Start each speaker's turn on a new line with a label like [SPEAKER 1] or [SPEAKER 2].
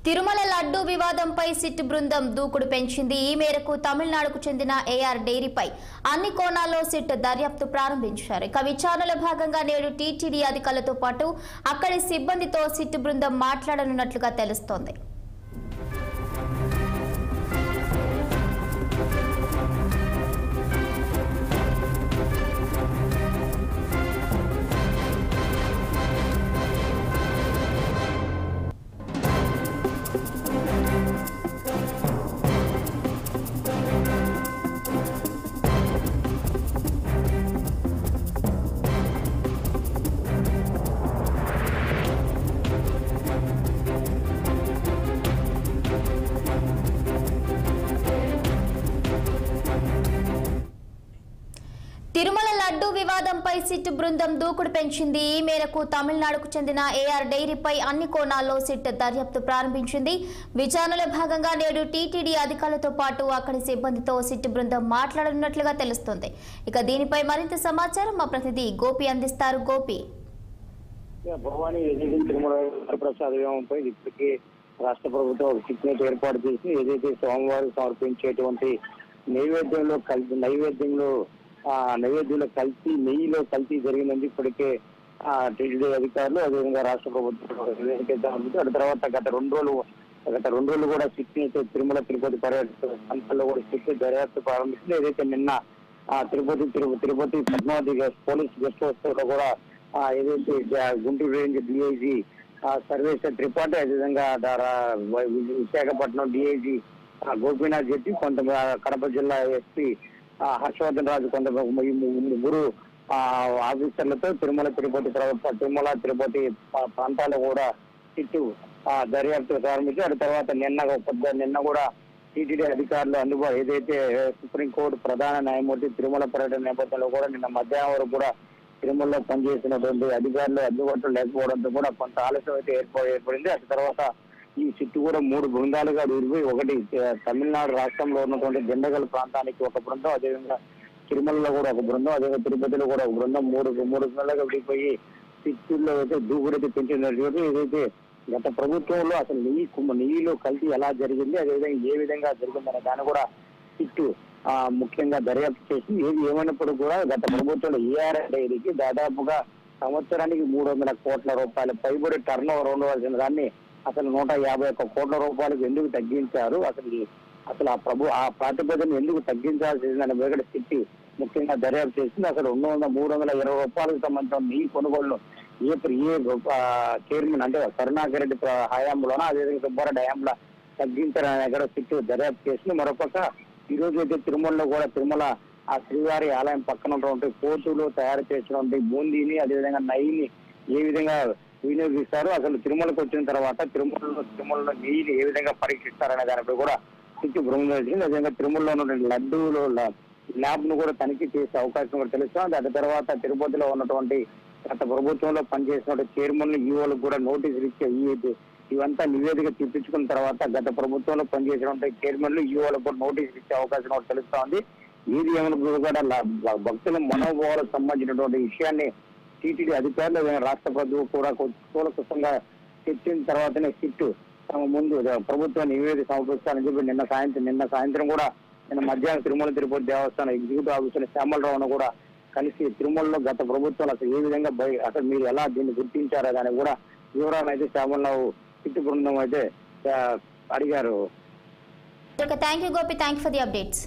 [SPEAKER 1] తిరుమల లడ్డు వివాదంపై సిట్ బృందం దూకుడు పెంచింది. ఈ మేరకు తమిళనాడుకు చెందిన ఏఆర్ డైరీపై అన్ని కోణాల్లో సిట్ దర్యాప్తు ప్రారంభించారు. ఇక విచారణలో భాగంగా నేడు టీటీడీ అధికారులతో పాటు అక్కడి సిబ్బందితో సిట్ బృందం మాట్లాడనున్నట్లుగా తెలుస్తోంది. తిరుమల లడ్డు వివాదంపై సిట్ బృందం దూకుడు పెంచింది. ఈ మేరకు తమిళనాడుకు చెందిన ఏఆర్ డైరీపై అన్ని కోణాల్లో సిట్ దర్యాప్తు ప్రారంభించింది. విచారణలో భాగంగా నేడు టీటీడీ అధికారులతో పాటు అక్కడి సిబ్బందితో సిట్ బృందం మాట్లాడనున్నట్లుగా తెలుస్తోంది. ఇక దీనిపై మరింత సమాచారం మా ప్రతినిధి గోపి అందిస్తారు. గోపి,
[SPEAKER 2] భవానీ తిరుమల ప్రసాద్ వ్యోమంపై ఇప్పటికే రాష్ట్ర ప్రభుత్వం ఒక సిట్ ఏర్పాటు చేసి ఏదైతే సోమవారం సమర్పించేటువంటి నైవేద్యంలో కల్తీ నెయ్యిలో కల్తీ జరిగిందని ఇప్పటికే టీటీడీ అధికారులు అదేవిధంగా రాష్ట్ర ప్రభుత్వం ఆ తర్వాత గత రెండు రోజులు కూడా సిట్ తిరుమల తిరుపతి పర్యాటక ప్రాంతాల్లో కూడా సిట్ దర్యాప్తు ప్రారంభించింది. ఏదైతే నిన్న Tirupati Padmavati police guest house లో కూడా ఏదైతే గుంటూరు రేంజ్ డిఐజీ సర్వేశ్వర్ త్రిపాఠి అదేవిధంగా విశాఖపట్నం డిఐజీ గోపీనాథ్ జెట్టి కొంత కడప జిల్లా ఎస్పీ హర్షవర్ధన్ రాజు కొంత ముగ్గురు ఆఫీసర్లతో తిరుమల తిరుపతి ప్రాంతాల్లో కూడా సిట్ దర్యాప్తు ప్రారంభించి తర్వాత నిన్న కూడా టీటీడీ అధికారులు ఏదైతే సుప్రీంకోర్టు ప్రధాన న్యాయమూర్తి తిరుమల పర్యటన నేపథ్యంలో కూడా నిన్న మధ్యాహ్నం వరకు కూడా తిరుమలలో పనిచేసినటువంటి అధికారులు అందుబాటులో లేకపోవడంతో కూడా కొంత ఆలస్యం అయితే ఏర్పడింది. ఆ తర్వాత ఈ సిట్ కూడా 3 బృందాలుగా విడిపోయి ఒకటి తమిళనాడు రాష్ట్రంలో ఉన్నటువంటి దిండగల్ ప్రాంతానికి ఒక బృందం, అదేవిధంగా తిరుమలలో కూడా ఒక బృందం, అదేవిధంగా తిరుపతిలో కూడా ఒక బృందం మూడు బృందాలుగా విడిపోయి సిట్టుల్లో అయితే దూకుడైతే పెంచినటువంటి ఏదైతే గత ప్రభుత్వంలో అసలు నెయ్యిలో కల్తీ ఎలా జరిగింది, అదేవిధంగా ఏ విధంగా జరిగిందనే దాన్ని కూడా సిట్టు ముఖ్యంగా దర్యాప్తు చేసి ఏమైనప్పుడు కూడా గత ప్రభుత్వంలో ఏఆర్ డైరీకి దాదాపుగా సంవత్సరానికి 300 కోట్ల రూపాయల పైబడి టర్న్ ఓవర్ ఉండవలసిన దాన్ని అసలు 151 కోట్ల రూపాయలకు ఎందుకు తగ్గించారు, అసలు ఆ ప్రాతిపదికను ఎందుకు తగ్గించాల్సిందని వెగడ సిట్టి ముఖ్యంగా దర్యాప్తు చేసింది. అసలు 320 రూపాయలకు సంబంధించిన నెయ్యి కొనుగోళ్లు ఏ చైర్మన్ అంటే కరుణాకర్ రెడ్డి హయాంలోనో అదేవిధంగా సుబ్బారెడ్డి హయాంలో తగ్గించారని కూడా సిట్టి దర్యాప్తు చేసింది. మరొక ఈ రోజు అయితే తిరుమలలో కూడా తిరుమల ఆ శ్రీవారి ఆలయం పక్కన ఉన్నటువంటి కోతులు తయారు చేసినటువంటి బూందీని అదేవిధంగా నెయ్యిని ఏ విధంగా వినియోగిస్తారు, అసలు తిరుమలకు వచ్చిన తర్వాత తిరుమలలో నెయ్యిని ఏ విధంగా పరీక్షిస్తారనే దానిపై కూడా సిట్ బృందం వచ్చింది. అదేవిధంగా తిరుమలలో ఉన్నటువంటి లడ్డూలో ల్యాబ్ ను కూడా తనిఖీ చేసే అవకాశం కూడా తెలుస్తుంది. అటు తర్వాత తిరుపతిలో ఉన్నటువంటి గత ప్రభుత్వంలో పనిచేసినటువంటి చైర్మన్లు ఈఓలకు కూడా నోటీసులు ఇచ్చే ఇవంతా నివేదిక తెప్పించుకున్న తర్వాత గత ప్రభుత్వంలో పనిచేసినటువంటి చైర్మన్లు ఈఓలకు కూడా నోటీసులు ఇచ్చే అవకాశం కూడా తెలుస్తా ఉంది. ఏది ఏమైనా కూడా భక్తుల మనోభావాలకు సంబంధించినటువంటి విషయాన్ని టీటీడీ అధికారులు రాష్ట్ర ప్రభుత్వం కూడా కూలకృతంగా చర్చించిన తర్వాతనే సిట్ తమ ముందు ప్రభుత్వ నివేదిక సమర్పిస్తారని చెప్పి నిన్న సాయంత్రం కూడా మధ్యాహ్నం తిరుమల తిరుపతి దేవస్థానం ఎగ్జిక్యూటివ్ ఆఫీసర్ శ్యామలరావును కూడా కలిసి తిరుమలలో గత ప్రభుత్వాలు అసలు ఏ విధంగా అసలు మీరు ఎలా దీన్ని గుర్తించారో దానికి కూడా వివరాలు అయితే శ్యామలరావు సిట్ బృందం అయితే అడిగారు.
[SPEAKER 1] Thank you Gopi, thank you for the updates.